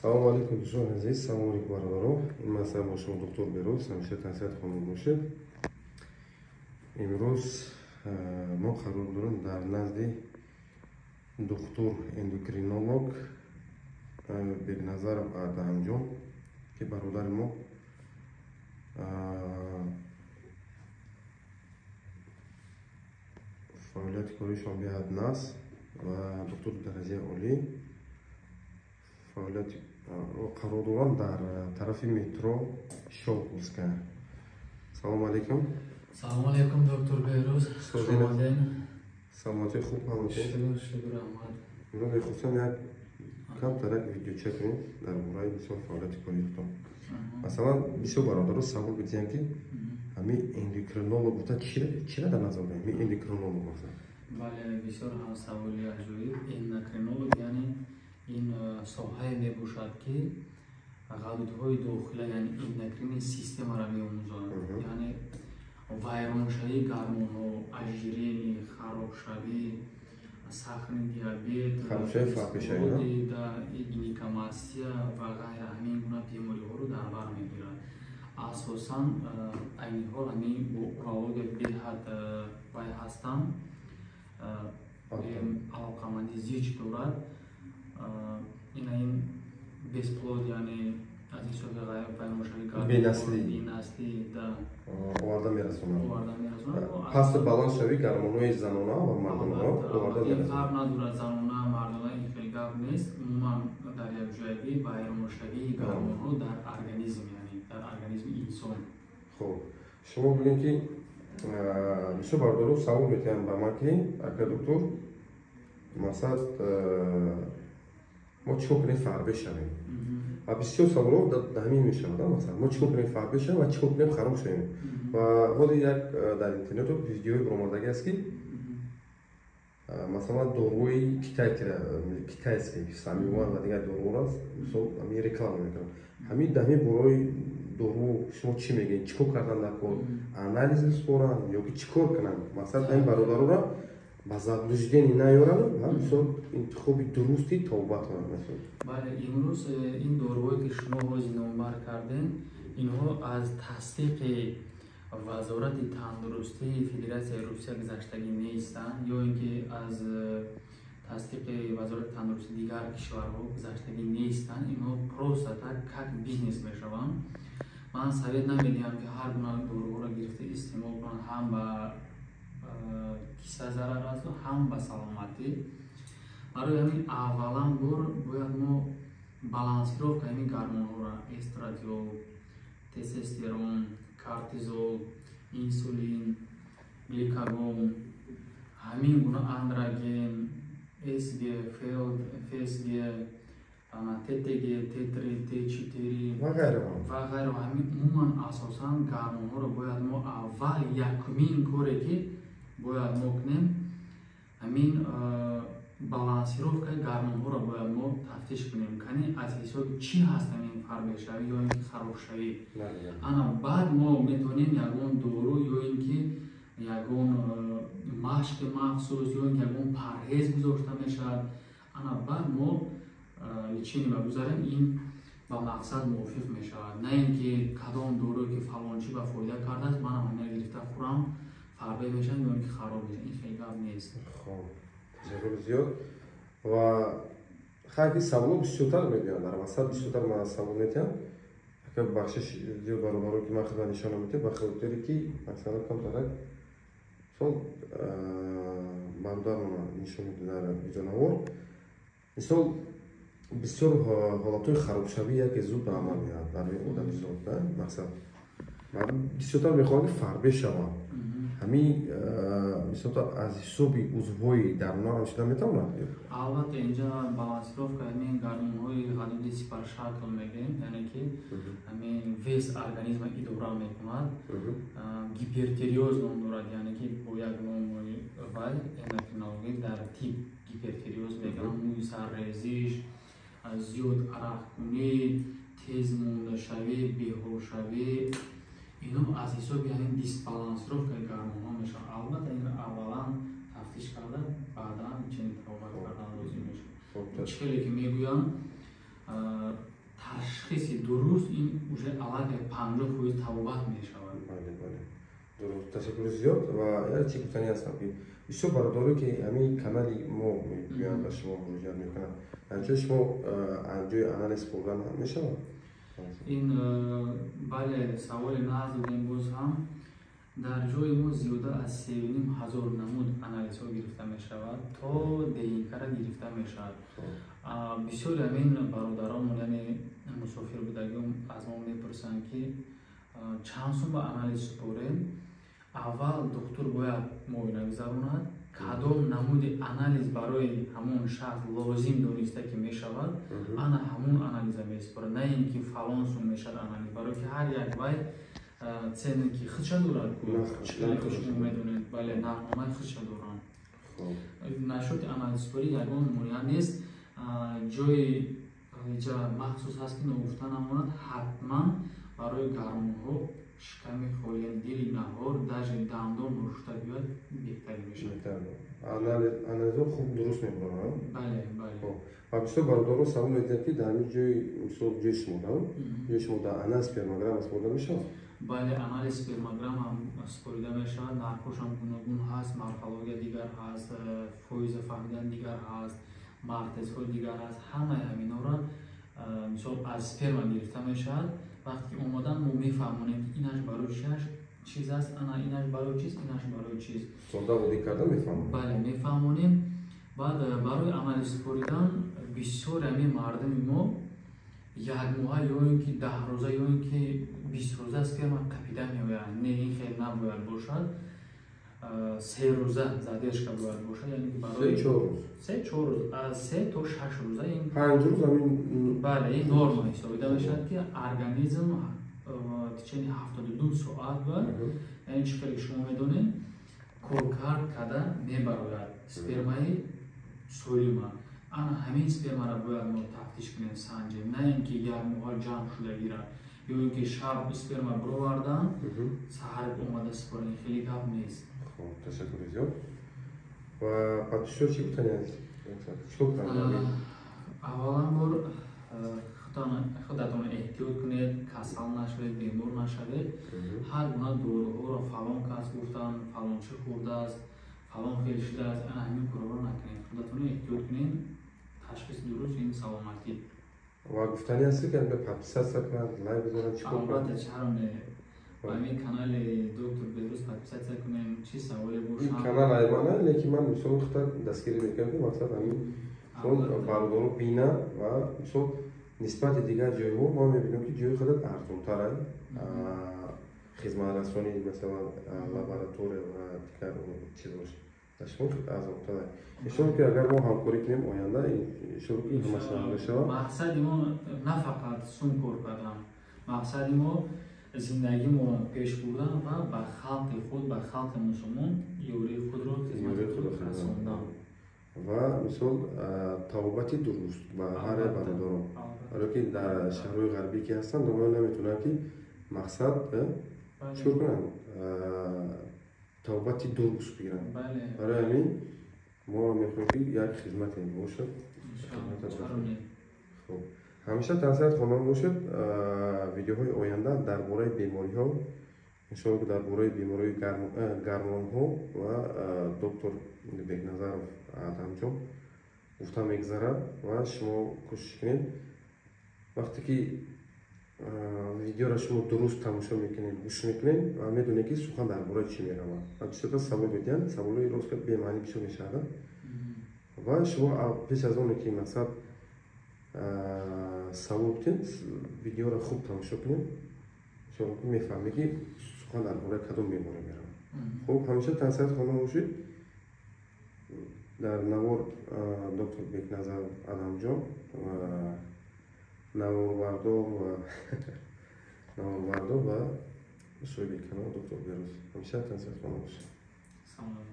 салому алейкум душман азиз, салому алейкум бародаро. Ин масъала бо шумо доктор Бероз, ҳамеша танҳият хонад бошед. имрӯз мо қарор дорем дар назди доктор эндокринолог Бекназаров Адамҷон ки бародари мо фаъолияти коришон беҳад наст ва доктори дараҷаи олӣ фаъолияти қарор дорам дар тарафи метро Шолковская. Салому алейкум. Салому алейкум, доктор Бероз. Саломати хуб ҳаматон. Шукр Аҳмад. Имрӯз мехостам як камтарак видеоча кунем дар бораи бисёр фаъолияти кориатон. Масалан, бисёр бародаро савол бидиҳанд ки ҳамин эндокринолог бута чира дар назар дорем? Ҳамин эндокринолог масалан. Бале, бисёр саволи аҷоиб. Эндокринолог яъне ин соҳае мебошад ки ғадудҳои дохила, яъне эндокрини системаро меомӯзад. Яъне вайроншавии гормонҳо, ожирение, харобшавӣ, сахни диабет, гинекомастия ва ғайра ҳамин гуна бемориҳоро дар бар мегирад. Асосан айни ҳол ҳамин урология беҳад вай ҳастанд, алоқамандӣ зич дорад. ин бесплод, яъне аз ҳисоби вайроншавии бенаслӣ оварда мерасонад. Пасти баландшавии гормонҳои занона ва мардона оварда мерасонад. фарқ надорад занона, мардона, ин хеле гап нест. Умуман дар якҷоягӣ вайроншавии гормонҳо дар организм, яъне дар организми инсон. Хуб, шумо бигӯед ки бисёр бародаро савол метиҳанд ба ман ки ака доктор, мақсад мо чӣ кор кунем фарбе шавем? ва бисёр саволҳо дар ҳамин мешавад. Масалан, мо чӣ кор кунем фарбе шавем ва чӣ кор кунем хароб шавем? ва ҳоли як дар интернету видеои баромадагӣ аст ки масалан доруи китайский самиён ва дигар доруҳо аст, мисол ҳамин реклама мекунад. Ҳамин дар ҳамин бораи дору шумо чӣ мегӯед? Чӣ кор кардан накор? Анализ биспоранд ё ки чӣ кор кунанд? Масалан, ҳамин бародароро ба заблуждение наёранд ва мисол интихоби дурусти тавбат кунанд. Бале, имрӯз ин доруҳое ки шумо ҳозир номбар кардем, инҳо аз тасдиқи вазорати тандурустии Федератсияи Русия гузаштагӣ нестанд, ё ин ки аз тасдиқи вазорати тандурустии дигар кишварҳо гузаштагӣ нестанд. Инҳо просто так как бизнес мешаванд. Ман совет намедиҳам ки ҳар гуна доруҳоро гирифта истеъмол кунанд, ҳам ба киса зарар аст, ҳам ба саломатӣ. Барои ҳамин аввалан бор бояд мо балансировка ҳамин гормонҳоро, эстрадиол, тестостерон, кортизол, инсулин, гликагон, ҳамин гуна андроген, SG, FSG, TTG, T3, T4 ва ғайра. Ҳамин умуман асосан гормонҳоро бояд мо аввал якумин коре ки бояд мо кунем, ҳамин балансировкаи гормонҳоро бояд мо тафтиш кунем, кани аз ҳисоби чӣ ҳаст ҳамин фарбешавӣ ё ин ки харобшавӣ. Ана баъд мо метавонем ягон дору ё ин ки ягон машқи махсус ё ин ки ягон парҳез гузошта мешавад. Ана баъд мо лечение бигузарем, ин ба мақсад мувофиқ мешавад. На ин ки кадом дорӯе ки фалончӣ ба фоида кардааст, манам ҳамина гирифта хӯрам, фарбе мешавам ё ин ки хароб мешавам. Ин хеле гап нест. Ташаккури зиёд. Ва хайки саволо бисёртар медиҳанд. Дар васат бисёртар ман савол метиҳам. Ака бахшиш зиёд бародаро ки ман худам нишона метиҳам ба хотире ки масалан камтарак сол бародарона нишон медиҳад дар видеонавор. Мисол бисёр ҳолатҳои харобшавӣ яке зуд ба амал меояд дар одами зод. Мақсад бисёртар мехоҳам ки фарбе шавам. ҳамин бисёртар аз ҳисоби узвҳои дарунам шуда метавонад? Албатта, инҷа балансировка ҳамин гормонҳои ғадуди сипаршакл мегӯем, яъне ки ҳамин вес организма идора мекунад. Гипертиреоз ном дорад, яъне ки бо як номи вай эндокринологӣ дар тиб гипертиреоз мегӯям, мӯи саррезиш, зиёд арақкунӣ, тез мондашавӣ, беҳолшавӣ, инҳо аз ҳисоби ҳамин дисбалансировкаи гормонҳо мешавад. Албатта ин аввалан тафтиш карда, баъдан чунин тавбат кардан лозим мешавад. Чиҳеле ки мегӯям ташхиси дуруст ин уже аллакай 50% табобат мешавад. Дуруст, ташаккури зиёд. Ва як чӣ гуфтанӣ ҳастам ки бисёр бародаре ки ҳамин канали мо мегӯянд ба шумо муроҷиат мекунанд. Ҳамчунин шумо ҷои анализ бурдан мешавад? ин бале саволи нағз додем боз ҳам дар ҷои мо зиёда аз 3500 намуд анализҳо гирифта мешавад то ДНК-ро гирифта мешавад. Бисёри ҳамин бародаронмон яъне мусофирбудагиҳо аз мо мепурсанд ки чанд сум ба анализ супорем. Аввал духтур бояд муоина гузаронад, кадом намуди анализ барои ҳамон шахс лозим дониста ки мешавад, ана ҳамон анализа месупорад, на ин ки фалон сум мешавад анализ, барои ки ҳар як вай цене ки худша дорад, чиклаи шумо медонед, бале нархномаи худша доранд. Нашоти анализсупорӣ ягон монеа нест. Ҷои ҳоҷа махсус ҳаст ки ногуфта намонад, ҳатман барои гармонҳо шиками холия, дили наҳор, даже дандон ношута биёяд, беҳтарин мешавад. Анализҳо хуб дуруст мебаранд. Бале, бале. Ва бисёр бародаро савол медиҳанд ки дар ин ҷои мисол ҷои шумо ҷои шумо дар анализ спермограмма супорида мешавад? Бале, анализ спермограмма супорида мешавад. Нархҳошам гуногун ҳаст, морфология дигар ҳаст, фоиза фаҳмидан дигар ҳаст, мартезҳои дигар ҳаст. Ҳамаи ҳаминҳоро мисол аз сперма гирифта мешавад. Вақте ки омодан мо мефаҳмонем ки инаш барои чиз аст, ана инаш барои чиз, инаш барои чиз. Сода водӣ карда мефаҳмонем. Бале, мефаҳмонем. Баъд барои анализ супоридан бисёри ҳамин мардуми мо як моҳа ё ин ки 10 рӯза ё ин ки 20 рӯза сперма қапида меоянд. Не, ин хел набояд бошад. 3 рӯза задержка бояд бошад, яъне барои 3-4 рӯз, аз 3 то 6 рӯза ин 5 рӯз ҳамин. Бале, ин норма ҳисобида мешавад ки организм тичини 72 соат бояд, яъне чӣ каре шумо медонед, коркард карда мебарояд спермаи солима. Ана ҳамин спермаро бояд мо тафтиш кунем, санҷем, на ин ки як моҳа ҷамъ шуда гирад, ё ин ки шаб сперма бироварданд, саҳар омада супоранд, хеле гап нест. Ташаккури зиёд. Ва падишо чӣ гуфтанияд? Авваланбор худатон эҳтиёт кунед, касал нашавед, бемор нашавед. Ҳар гуна доруҳоро фалон кас гуфтанд, фалон чӣ хӯрдааст, фалон хел шудааст, ана ҳамин корҳоро накунед. Худатонро эҳтиёт кунед, ташхиси дуруст ин саломатӣ. Ва гуфтанӣ ҳаст ки агар подписатсия кунад, лайк бизорад, чӣ кор кунад? Албатта, чаро не. Ба ҳамин канали доктор Беҳрӯз подписатсия кунед, чӣ саволе бошад. Ин канал аймана, лекин ман мисол худта дастгирӣ мекардам, мақсад ҳамин бародаро бинанд ва мисол нисбати дигар ҷойҳо мо мебинем ки ҷои худат арзонтаранд. Хизматрасонӣ масалан лаборатория ва дигар чизош шумо арзонтаранд. Иншоалло ки агар мо ҳамкорӣ кунем оянда, иншоалло ки ҳамаша ҳал мешавад. Мақсади мо на фақат сум кор кардан, мақсади мо зиндагиморо пеш бурдан ва ба халқи худ, ба халқи мусулмон ёрии худро хизмати худ расондан. Ва мисол табобати дуруст ба ҳар як бародарон. Барои ки дар шаҳрҳои ғарбӣ ки ҳастанд, номаё наметавонанд ки мақсад чӣ кунанд? Табобати дуруст бигиранд. Барои ҳамин мо мехоҳем ки як хизмате бошад. Хуб, ҳамеша тавсияат хонан бошед. Видеоҳои оянда дар бораи бемориҳо, иншоалло ки дар бораи бемориҳои гармонҳо ва доктор Бекназаров Адамҷон гуфта мегзарад ва шумо кӯшиш кунед вақте ки видеоро шумо дуруст тамошо мекунед, гӯш мекунед ва медонед ки сухан дар бораи чӣ меравад. Бисёрта савол медиҳанд, саволҳои рост бемаънӣ бисёр мешавад ва шумо пеш аз оне ки мақсад савол кунед, видеоро хуб тамошо кунед, иншоалло ки мефаҳмед ки сухан дар бораи кадом беморӣ меравад. Хуб, ҳамеша тавсияат хонан бошед. Дар навор доктор Бекназаров Адамҷон ва наворбардор ва соҳиби канал доктор Беҳрӯз. Ҳамеша тавсияат хонан бошед. Салом.